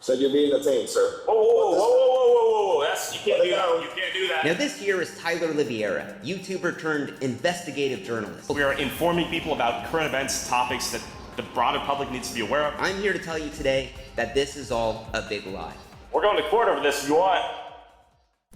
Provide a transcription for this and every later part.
So you're being detained, sir. Whoa. You can't do that. You can't do that. Now this here is Tyler Oliveira, YouTuber turned investigative journalist. We are informing people about current events, topics that the broader public needs to be aware of. I'm here to tell you today that this is all a big lie. We're going to court over this if you want.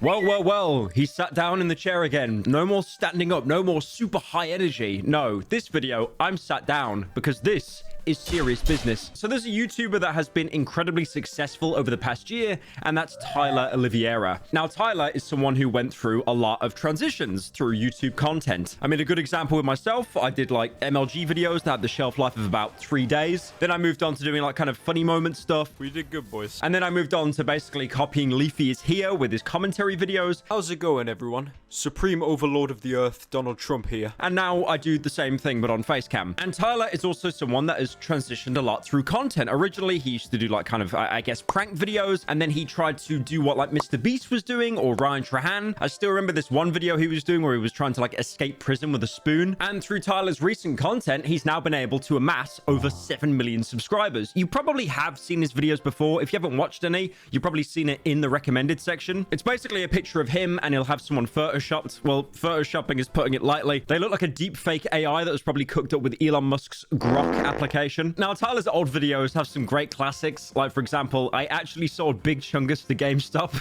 Well, he sat down in the chair again. No more standing up, no more super high energy. No, this video, I'm sat down because this is serious business. So there's a YouTuber that has been incredibly successful over the past year, and that's Tyler Oliveira. Now, Tyler is someone who went through a lot of transitions through YouTube content. I mean, a good example with myself, I did like MLG videos that had the shelf life of about 3 days. Then I moved on to doing like kind of funny moment stuff. We did good, boys. And then I moved on to basically copying Leafy is Here with his commentary videos. How's it going, everyone? Supreme Overlord of the Earth, Donald Trump here. And now I do the same thing, but on Facecam. And Tyler is also someone that has transitioned a lot through content. Originally, he used to do like kind of, I guess, prank videos. And then he tried to do what like Mr. Beast was doing or Ryan Trahan. I still remember this one video he was doing where he was trying to like escape prison with a spoon. And through Tyler's recent content, he's now been able to amass over 7 million subscribers. You probably have seen his videos before. If you haven't watched any, you've probably seen it in the recommended section. It's basically a picture of him and he'll have someone photoshopped. Well, photoshopping is putting it lightly. They look like a deep fake AI that was probably cooked up with Elon Musk's Grok application. Now, Tyler's old videos have some great classics. Like, for example, I actually sold Big Chungus to GameStop.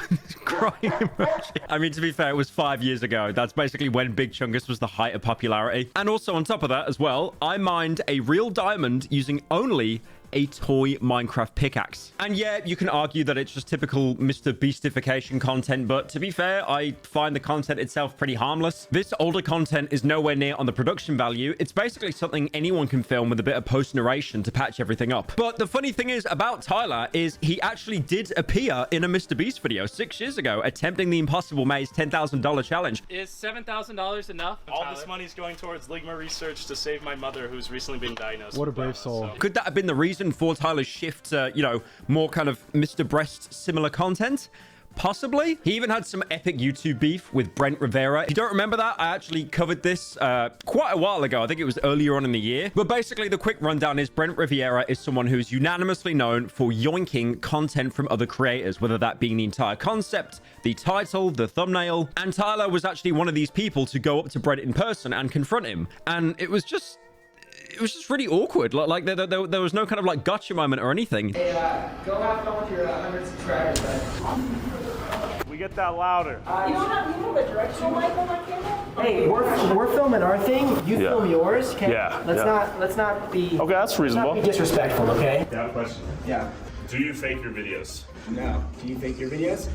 Crying emoji. I mean, to be fair, it was 5 years ago. That's basically when Big Chungus was the height of popularity. And also on top of that as well, I mined a real diamond using only a toy Minecraft pickaxe. And yeah, you can argue that it's just typical Mr. Beastification content, but to be fair, I find the content itself pretty harmless. This older content is nowhere near on the production value. It's basically something anyone can film with a bit of post-narration to patch everything up. But the funny thing is about Tyler is he actually did appear in a Mr. Beast video 6 years ago, attempting the Impossible Maze $10,000 challenge. Is $7,000 enough? All this money's going towards Ligma research to save my mother, who's recently been diagnosed. What a brave soul. So. Could that have been the reason for Tyler's shift to, you know, more kind of Mr. Breast similar content? Possibly. He even had some epic YouTube beef with Brent Rivera. If you don't remember that, I actually covered this quite a while ago. I think it was earlier on in the year. But basically, the quick rundown is Brent Rivera is someone who's unanimously known for yoinking content from other creators, whether that being the entire concept, the title, the thumbnail. And Tyler was actually one of these people to go up to Brent in person and confront him. And it was just really awkward. Like there was no kind of like gotcha moment or anything. Hey, go have fun with your 100 subscribers, bud. We get that louder. You don't have a directional mic on my camera? Hey, we're filming our thing. You film yours, okay? Yeah. Let's not be. Okay, that's reasonable. Let's not be disrespectful, okay? I have a question. Yeah. Do you fake your videos? No. Do you think your videos?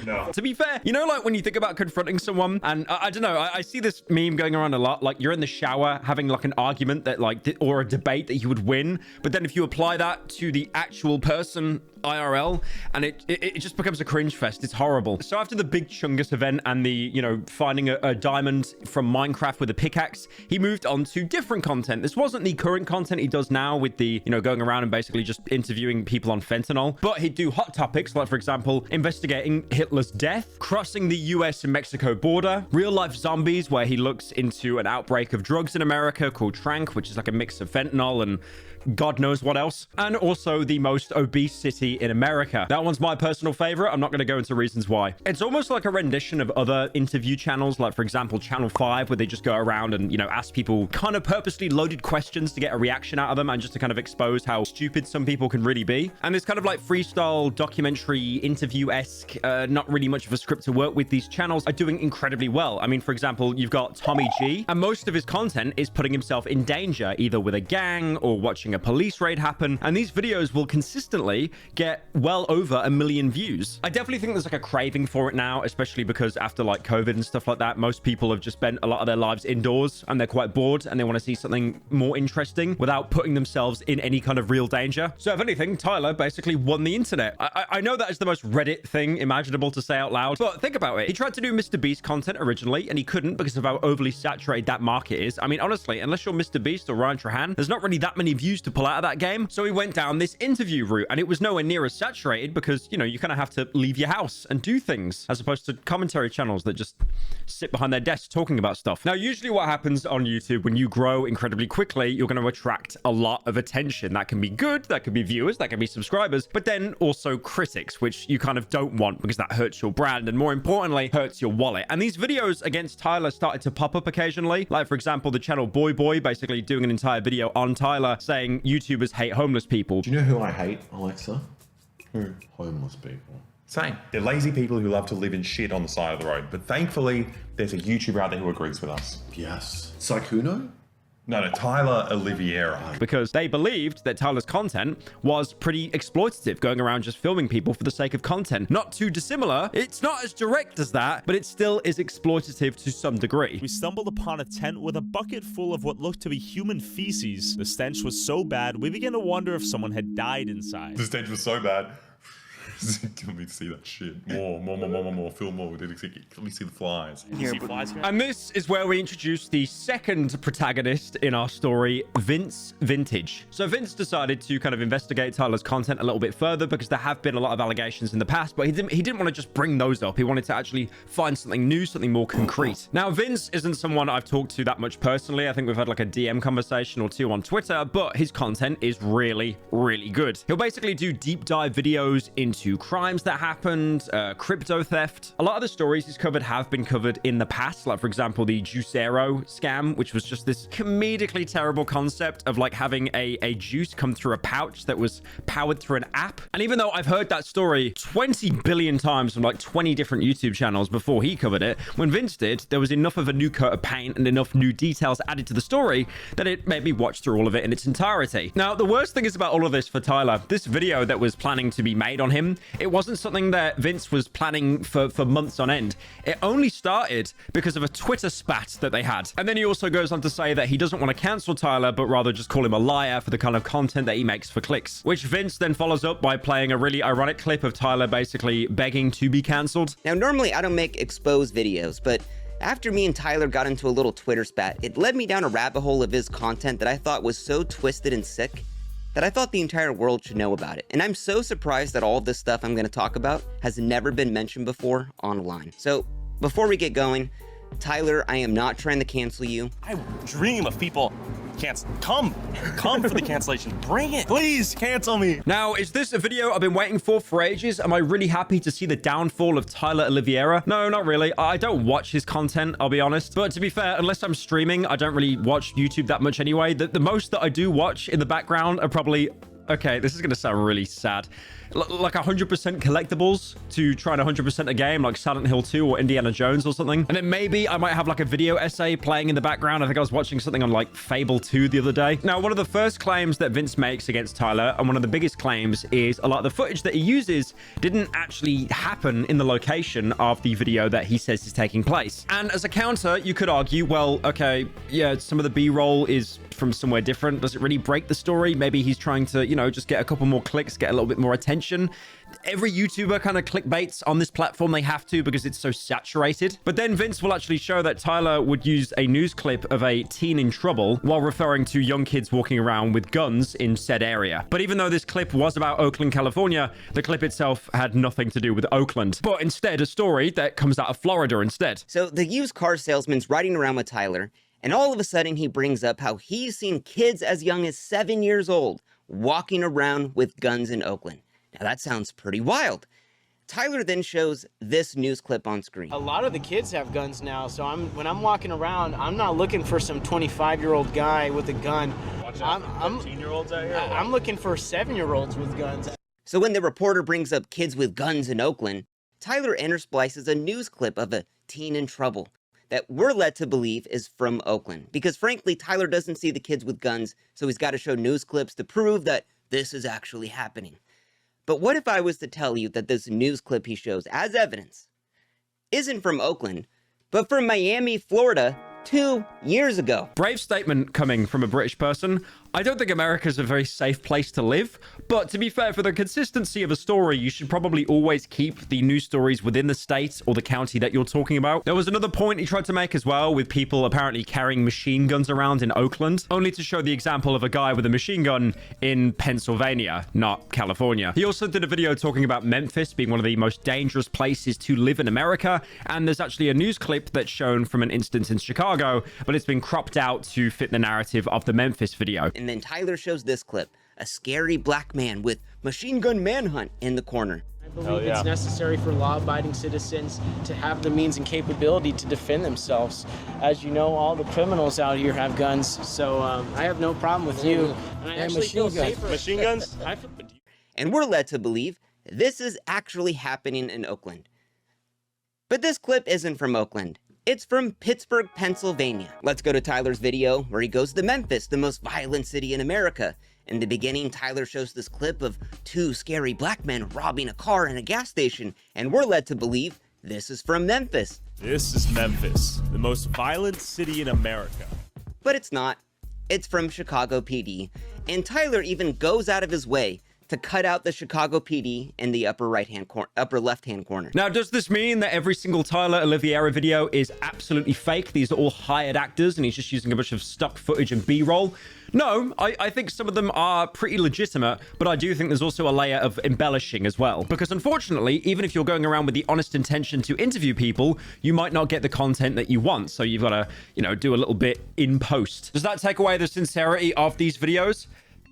No. To be fair, you know, like when you think about confronting someone, and I don't know, I see this meme going around a lot. Like you're in the shower having like an argument that like, or a debate that you would win. But then if you apply that to the actual person IRL, and it just becomes a cringe fest. It's horrible. So after the Big Chungus event and the, you know, finding a diamond from Minecraft with a pickaxe, he moved on to different content. This wasn't the current content he does now with the, you know, going around and basically just interviewing people on fentanyl, but he'd do hot topics like, for example, investigating Hitler's death, crossing the US and Mexico border, real life zombies, where he looks into an outbreak of drugs in America called Trank, which is like a mix of fentanyl and God knows what else, and also the most obese city in America. That one's my personal favorite. I'm not going to go into reasons why. It's almost like a rendition of other interview channels, like for example Channel 5, where they just go around and, you know, ask people kind of purposely loaded questions to get a reaction out of them and just to kind of expose how stupid some people can really be. And this kind of like freestyle documentary interview-esque, not really much of a script to work with. These channels are doing incredibly well. I mean, for example, you've got Tommy G, and most of his content is putting himself in danger, either with a gang or watching a police raid happen, and these videos will consistently get well over 1 million views. I definitely think there's like a craving for it now, especially because after like COVID and stuff like that, most people have just spent a lot of their lives indoors and they're quite bored and they want to see something more interesting without putting themselves in any kind of real danger. So if anything, Tyler basically won the internet. I know that is the most Reddit thing imaginable to say out loud, but think about it. He tried to do Mr. Beast content originally and he couldn't because of how overly saturated that market is. I mean, honestly, unless you're Mr. Beast or Ryan Trahan, there's not really that many views excuse to pull out of that game. So he went down this interview route, and it was nowhere near as saturated because, you know, you kind of have to leave your house and do things as opposed to commentary channels that just sit behind their desks talking about stuff. Now, usually what happens on YouTube when you grow incredibly quickly, you're going to attract a lot of attention. That can be good, that could be viewers, that can be subscribers, but then also critics, which you kind of don't want because that hurts your brand and more importantly, hurts your wallet. And these videos against Tyler started to pop up occasionally. Like, for example, the channel Boy basically doing an entire video on Tyler saying YouTubers hate homeless people. Do you know who I hate, Alexa? Who? Homeless people. Same. They're lazy people who love to live in shit on the side of the road. But thankfully, there's a YouTuber out there who agrees with us. Yes. Sakuno? No, Tyler Oliveira. Because they believed that Tyler's content was pretty exploitative, going around just filming people for the sake of content. Not too dissimilar. It's not as direct as that, but it still is exploitative to some degree. We stumbled upon a tent with a bucket full of what looked to be human feces. The stench was so bad, we began to wonder if someone had died inside. The stench was so bad. Let me see that shit. More. Film more. Let me see the flies. You see flies here? And this is where we introduce the second protagonist in our story, Vince Vintage. So Vince decided to kind of investigate Tyler's content a little bit further because there have been a lot of allegations in the past, but he didn't want to just bring those up. He wanted to actually find something new, something more concrete. Now, Vince isn't someone I've talked to that much personally. I think we've had like a DM conversation or two on Twitter, but his content is really, really good. He'll basically do deep dive videos into crimes that happened, crypto theft. A lot of the stories he's covered have been covered in the past, like for example the Juicero scam, which was just this comedically terrible concept of like having a juice come through a pouch that was powered through an app. And even though I've heard that story 20 billion times from like 20 different YouTube channels before he covered it, when Vince did, there was enough of a new coat of paint and enough new details added to the story that it made me watch through all of it in its entirety. Now, the worst thing is about all of this for Tyler, this video that was planning to be made on him, it wasn't something that Vince was planning for months on end. It only started because of a Twitter spat that they had. And then he also goes on to say that he doesn't want to cancel Tyler, but rather just call him a liar for the kind of content that he makes for clicks, which Vince then follows up by playing a really ironic clip of Tyler basically begging to be canceled. Now, normally I don't make exposed videos, but after me and Tyler got into a little Twitter spat, it led me down a rabbit hole of his content that I thought was so twisted and sick that I thought the entire world should know about it. And I'm so surprised that all of this stuff I'm going to talk about has never been mentioned before online. So before we get going, Tyler, I am not trying to cancel you. I dream of people come for the cancellation. Bring it. Please cancel me. Now, is this a video I've been waiting for ages? Am I really happy to see the downfall of Tyler Oliveira? No, not really. I don't watch his content, I'll be honest. But to be fair, unless I'm streaming, I don't really watch YouTube that much anyway. The most that I do watch in the background are probably... Okay, this is going to sound really sad. Like 100% collectibles to try and 100% a game like Silent Hill 2 or Indiana Jones or something. And then maybe I might have like a video essay playing in the background. I think I was watching something on like Fable 2 the other day. Now, one of the first claims that Vince makes against Tyler, and one of the biggest claims, is a lot of the footage that he uses didn't actually happen in the location of the video that he says is taking place. And as a counter, you could argue, well, okay, yeah, some of the B-roll is from somewhere different. Does it really break the story? Maybe he's trying to, you know, just get a couple more clicks, get a little bit more attention. Every YouTuber kind of clickbaits on this platform. They have to because it's so saturated. But then Vince will actually show that Tyler would use a news clip of a teen in trouble while referring to young kids walking around with guns in said area. But even though this clip was about Oakland, California, the clip itself had nothing to do with Oakland, but instead a story that comes out of Florida instead. So the used car salesman's riding around with Tyler, and all of a sudden he brings up how he's seen kids as young as 7 years old walking around with guns in Oakland. Now that sounds pretty wild. Tyler then shows this news clip on screen. A lot of the kids have guns now, so when I'm walking around, I'm not looking for some 25-year-old guy with a gun. I'm 15-year-olds out here. I'm looking for 7-year-olds with guns. So when the reporter brings up kids with guns in Oakland, Tyler intersplices a news clip of a teen in trouble that we're led to believe is from Oakland. Because frankly, Tyler doesn't see the kids with guns, so he's got to show news clips to prove that this is actually happening. But what if I was to tell you that this news clip he shows as evidence isn't from Oakland, but from Miami, Florida, 2 years ago? Brave statement coming from a British person. I don't think America's a very safe place to live, but to be fair, for the consistency of a story, you should probably always keep the news stories within the state or the county that you're talking about. There was another point he tried to make as well, with people apparently carrying machine guns around in Oakland, only to show the example of a guy with a machine gun in Pennsylvania, not California. He also did a video talking about Memphis being one of the most dangerous places to live in America, and there's actually a news clip that's shown from an instance in Chicago, but it's been cropped out to fit the narrative of the Memphis video. And then Tyler shows this clip, a scary black man with machine gun manhunt in the corner. I believe it's necessary for law-abiding citizens to have the means and capability to defend themselves. As you know, all the criminals out here have guns, so I have no problem with you. And I actually feel safer. Machine guns? And we're led to believe this is actually happening in Oakland. But this clip isn't from Oakland. It's from Pittsburgh, Pennsylvania. Let's go to Tyler's video where he goes to Memphis, the most violent city in America. In the beginning, Tyler shows this clip of two scary black men robbing a car in a gas station, and we're led to believe this is from Memphis. This is Memphis, the most violent city in America. But it's not. It's from Chicago PD, and Tyler even goes out of his way to cut out the Chicago PD in the upper left-hand corner. Now, does this mean that every single Tyler Oliveira video is absolutely fake? These are all hired actors and he's just using a bunch of stock footage and B-roll? No, I think some of them are pretty legitimate, but I do think there's also a layer of embellishing as well. Because unfortunately, even if you're going around with the honest intention to interview people, you might not get the content that you want. So you've got to, you know, do a little bit in post. Does that take away the sincerity of these videos?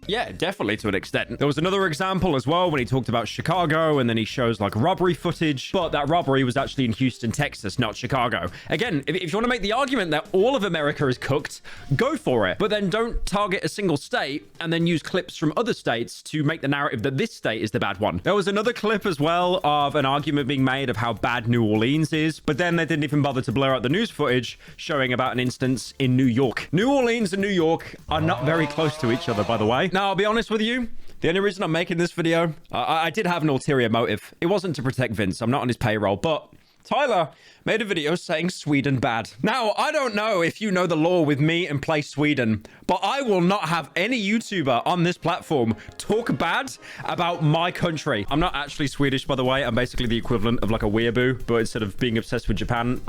Yeah, definitely to an extent. There was another example as well when he talked about Chicago and then he shows like robbery footage, but that robbery was actually in Houston, Texas, not Chicago. Again, if you want to make the argument that all of America is cooked, go for it. But then don't target a single state and then use clips from other states to make the narrative that this state is the bad one. There was another clip as well of an argument being made of how bad New Orleans is, but then they didn't even bother to blur out the news footage showing about an instance in New York. New Orleans and New York are not very close to each other, by the way. Now, I'll be honest with you. The only reason I'm making this video, I did have an ulterior motive. It wasn't to protect Vince. I'm not on his payroll, but Tyler made a video saying Sweden bad. Now, I don't know if you know the law with me and play Sweden, but I will not have any YouTuber on this platform talk bad about my country. I'm not actually Swedish, by the way. I'm basically the equivalent of like a weeaboo, but instead of being obsessed with Japan,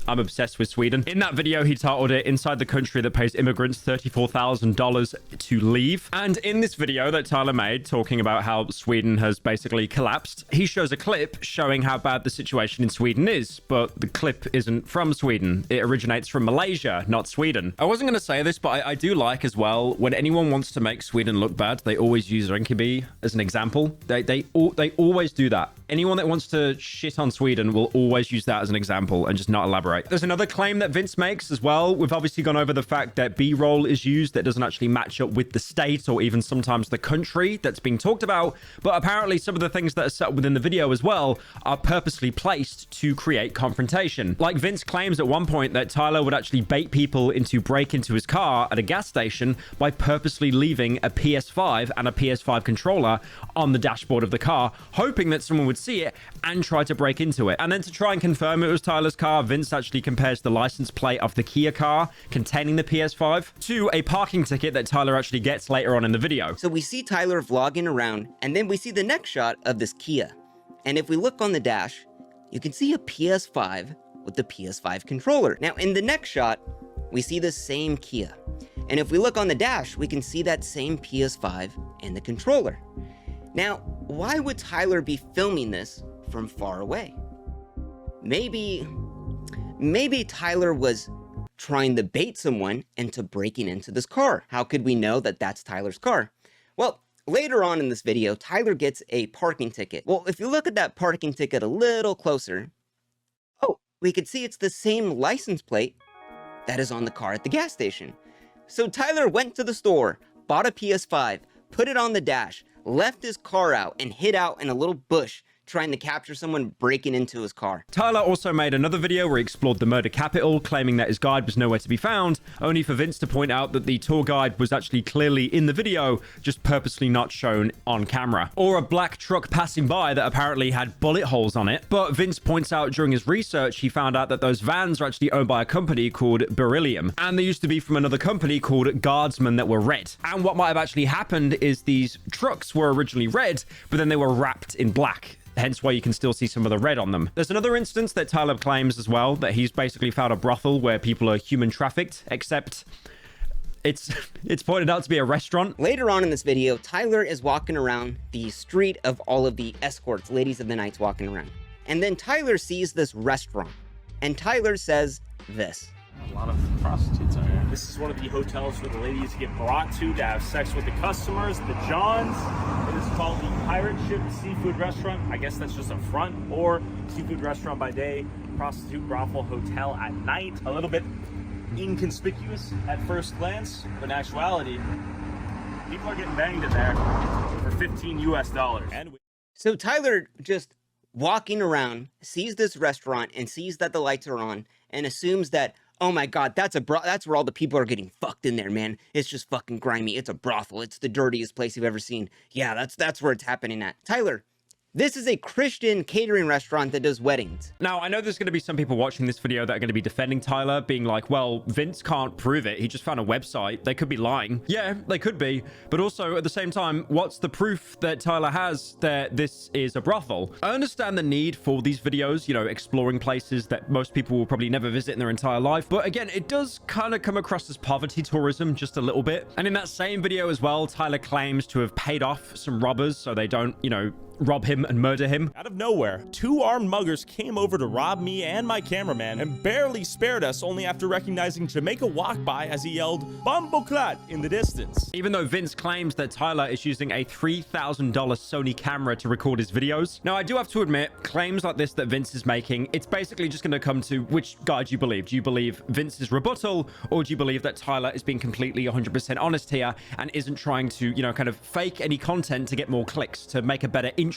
I'm obsessed with Sweden. In that video, he titled it Inside the Country That Pays Immigrants $34,000 to Leave. And in this video that Tyler made, talking about how Sweden has basically collapsed, he shows a clip showing how bad the situation in Sweden is. But the clip isn't from Sweden. It originates from Malaysia, not Sweden. I wasn't going to say this, but I do like as well, when anyone wants to make Sweden look bad, they always use Rinkeby as an example. They always do that. Anyone that wants to shit on Sweden will always use that as an example and just not elaborate. There's another claim that Vince makes as well. We've obviously gone over the fact that B-roll is used that doesn't actually match up with the state or even sometimes the country that's being talked about. But apparently some of the things that are set within the video as well are purposely placed to create confrontation. Like Vince claims at one point that Tyler would actually bait people into break into his car at a gas station by purposely leaving a PS5 and a PS5 controller on the dashboard of the car, hoping that someone would see it and try to break into it. And then to try and confirm it was Tyler's car, Vince actually compares the license plate of the Kia car containing the PS5 to a parking ticket that Tyler actually gets later on in the video. So we see Tyler vlogging around, and then we see the next shot of this Kia. And if we look on the dash, you can see a PS5 with the PS5 controller. Now in the next shot, we see the same Kia. And if we look on the dash, we can see that same PS5 and the controller. Now, why would Tyler be filming this from far away? Maybe Tyler was trying to bait someone into breaking into this car. How could we know that that's Tyler's car? Well, later on in this video, Tyler gets a parking ticket. Well, if you look at that parking ticket a little closer, oh, we could see it's the same license plate that is on the car at the gas station. So Tyler went to the store, bought a PS5, put it on the dash, left his car out, and hid out in a little bush trying to capture someone breaking into his car. Tyler also made another video where he explored the murder capital, claiming that his guide was nowhere to be found, only for Vince to point out that the tour guide was actually clearly in the video, just purposely not shown on camera. Or a black truck passing by that apparently had bullet holes on it. But Vince points out during his research, he found out that those vans are actually owned by a company called Beryllium, and they used to be from another company called Guardsmen that were red. And what might have actually happened is these trucks were originally red, but then they were wrapped in black. Hence why you can still see some of the red on them. There's another instance that Tyler claims as well, that he's basically found a brothel where people are human trafficked, except it's pointed out to be a restaurant. Later on in this video, Tyler is walking around the street of all of the escorts, ladies of the nights walking around. And then Tyler sees this restaurant. And Tyler says this. A lot of prostitutes out here. This is one of the hotels where the ladies get brought to have sex with the customers, the Johns. It is called the Pirate Ship Seafood Restaurant. I guess that's just a front, or seafood restaurant by day, prostitute brothel hotel at night. A little bit inconspicuous at first glance, but in actuality, people are getting banged in there for $15 US. So Tyler just walking around, sees this restaurant and sees that the lights are on and assumes that, oh my God, that's where all the people are getting fucked in there, man. It's just fucking grimy. It's a brothel. It's the dirtiest place you've ever seen. Yeah, that's where it's happening at. Tyler, this is a Christian catering restaurant that does weddings. Now, I know there's going to be some people watching this video that are going to be defending Tyler, being like, well, Vince can't prove it. He just found a website. They could be lying. Yeah, they could be. But also, at the same time, what's the proof that Tyler has that this is a brothel? I understand the need for these videos, you know, exploring places that most people will probably never visit in their entire life. But again, it does kind of come across as poverty tourism just a little bit. And in that same video as well, Tyler claims to have paid off some robbers so they don't, you know, rob him and murder him. Out of nowhere, 2 armed muggers came over to rob me and my cameraman and barely spared us, only after recognizing Jamaica walk by as he yelled "Bumbleclat" in the distance. Even though Vince claims that Tyler is using a $3,000 Sony camera to record his videos. Now, I do have to admit, claims like this that Vince is making, it's basically just going to come to which guy do you believe? Do you believe Vince's rebuttal, or do you believe that Tyler is being completely 100% honest here and isn't trying to, you know, kind of fake any content to get more clicks, to make a better intro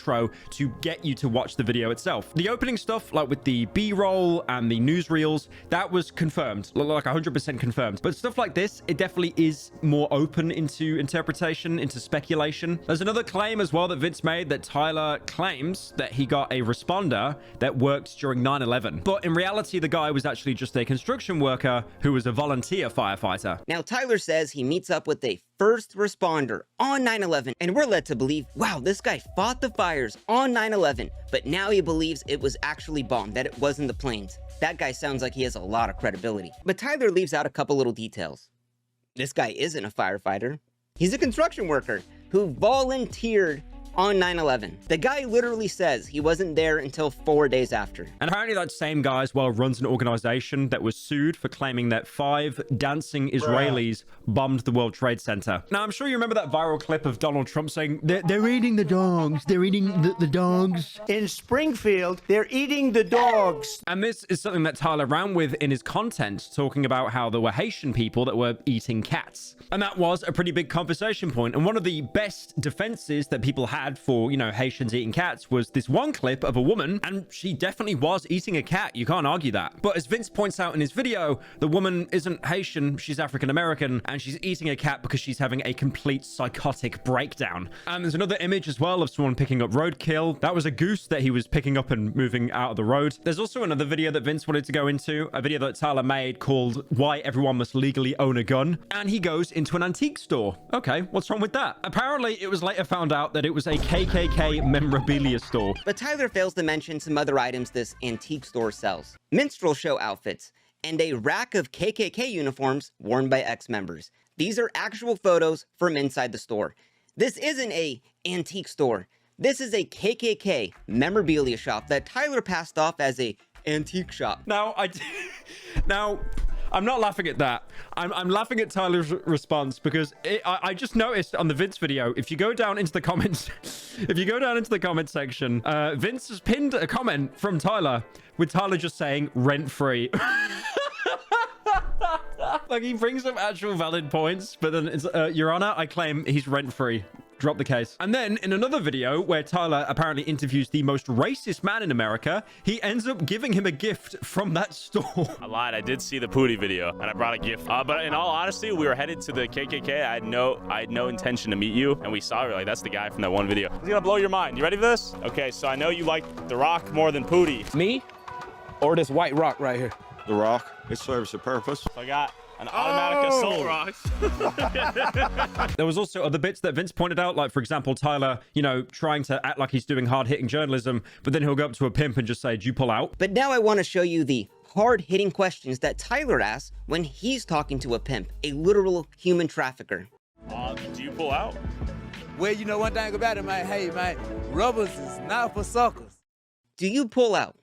to get you to watch the video itself? The opening stuff, like with the B-roll and the newsreels, that was confirmed, like 100% confirmed. But stuff like this, it definitely is more open into interpretation, into speculation. There's another claim as well that Vince made, that Tyler claims that he got a responder that worked during 9/11. But in reality, the guy was actually just a construction worker who was a volunteer firefighter. Now, Tyler says he meets up with a first responder on 9/11, and we're led to believe, wow, this guy fought the fires on 9/11, but now he believes it was actually bombed, that it wasn't the planes. That guy sounds like he has a lot of credibility. But Tyler leaves out a couple little details. This guy isn't a firefighter. He's a construction worker who volunteered on 9/11. The guy literally says he wasn't there until 4 days after. And apparently that same guy as well runs an organization that was sued for claiming that 5 dancing Israelis bombed the World Trade Center. Now, I'm sure you remember that viral clip of Donald Trump saying, they're eating the dogs. They're eating the dogs. In Springfield, they're eating the dogs. And this is something that Tyler ran with in his content, talking about how there were Haitian people that were eating cats. And that was a pretty big conversation point. And one of the best defenses that people had for, you know, Haitians eating cats was this one clip of a woman, and she definitely was eating a cat. You can't argue that. But as Vince points out in his video, the woman isn't Haitian, she's African American, and she's eating a cat because she's having a complete psychotic breakdown. And there's another image as well of someone picking up roadkill. That was a goose that he was picking up and moving out of the road. There's also another video that Vince wanted to go into, a video that Tyler made called Why Everyone Must Legally Own a Gun. And he goes into an antique store. Okay, what's wrong with that? Apparently, it was later found out that it was a KKK memorabilia store. But Tyler fails to mention some other items this antique store sells. Minstrel show outfits, and a rack of KKK uniforms worn by ex-members. These are actual photos from inside the store. This isn't a antique store. This is a KKK memorabilia shop that Tyler passed off as a antique shop. Now, I'm not laughing at that. I'm laughing at Tyler's response because I just noticed on the Vince video, if you go down into the comments, section, Vince has pinned a comment from Tyler with Tyler just saying rent-free. Like, he brings up actual valid points, but then it's, Your Honor, I claim he's rent-free. drop the case. And then in another video where Tyler apparently interviews the most racist man in America, he ends up giving him a gift from that store. I lied. I did see the Pootie video, and I brought a gift. But in all honesty, we were headed to the KKK. I had no intention to meet you, and we saw her. Like, that's the guy from that one video. He's gonna blow your mind. You ready for this? Okay, so I know you like The Rock more than Pootie. Me or this white rock right here? The Rock. It serves a purpose. So I got an automatic assault rocks. There was also other bits that Vince pointed out, like, for example, Tyler, you know, trying to act like he's doing hard-hitting journalism, but then he'll go up to a pimp and just say, "Do you pull out?" But now I want to show you the hard-hitting questions that Tyler asks when he's talking to a pimp, a literal human trafficker. Do you pull out? Well, you know one thing about it, man. Hey, man, rubbers is not for suckers. Do you pull out?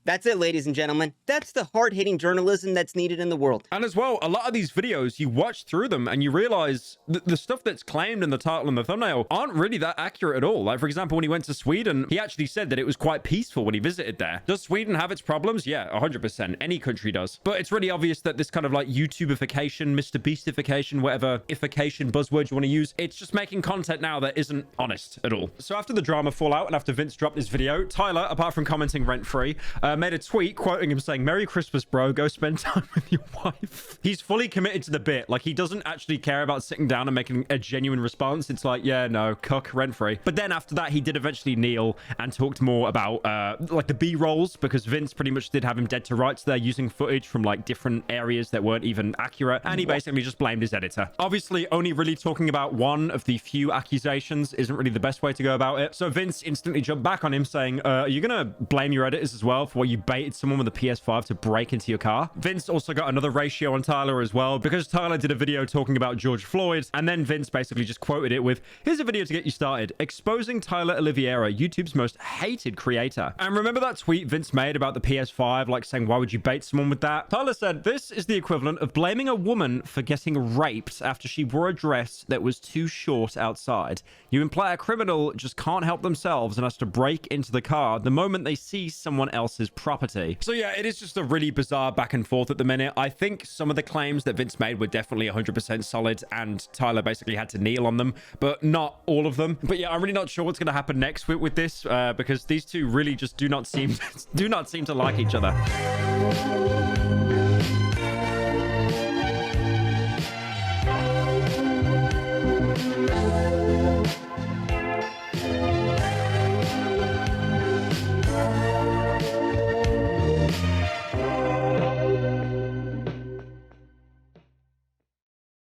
That's it, ladies and gentlemen. That's the hard-hitting journalism that's needed in the world. And as well, a lot of these videos, you watch through them and you realize the stuff that's claimed in the title and the thumbnail aren't really that accurate at all. Like, for example, when he went to Sweden, he actually said that it was quite peaceful when he visited there. Does Sweden have its problems? Yeah, 100%. Any country does. But it's really obvious that this kind of like YouTubeification, Mr. Beastification, whatever ification buzzword you want to use, it's just making content now that isn't honest at all. So after the drama fallout and after Vince dropped his video, Tyler, apart from commenting rent-free, made a tweet quoting him saying, "Merry Christmas, bro. Go spend time with your wife." He's fully committed to the bit. Like, he doesn't actually care about sitting down and making a genuine response. It's like, yeah, no, cuck, rent-free. But then after that, he did eventually kneel and talked more about like the B-rolls, because Vince pretty much did have him dead to rights there, using footage from like different areas that weren't even accurate. And he basically just blamed his editor. Obviously, only really talking about one of the few accusations isn't really the best way to go about it. So Vince instantly jumped back on him saying, are you gonna blame your editors as well for what you baited someone with a PS5 to break into your car? Vince also got another ratio on Tyler as well, because Tyler did a video talking about George Floyd, and then Vince basically just quoted it with, "Here's a video to get you started. Exposing Tyler Oliveira, YouTube's most hated creator." And remember that tweet Vince made about the PS5, like saying, why would you bait someone with that? Tyler said, "This is the equivalent of blaming a woman for getting raped after she wore a dress that was too short outside. You imply a criminal just can't help themselves and has to break into the car the moment they see someone else's property." So yeah, it is just a really bizarre back and forth at the minute. I think some of the claims that Vince made were definitely 100% solid, and Tyler basically had to kneel on them, but not all of them. But yeah, I'm really not sure what's going to happen next with this, because these two really just do not seem to like each other.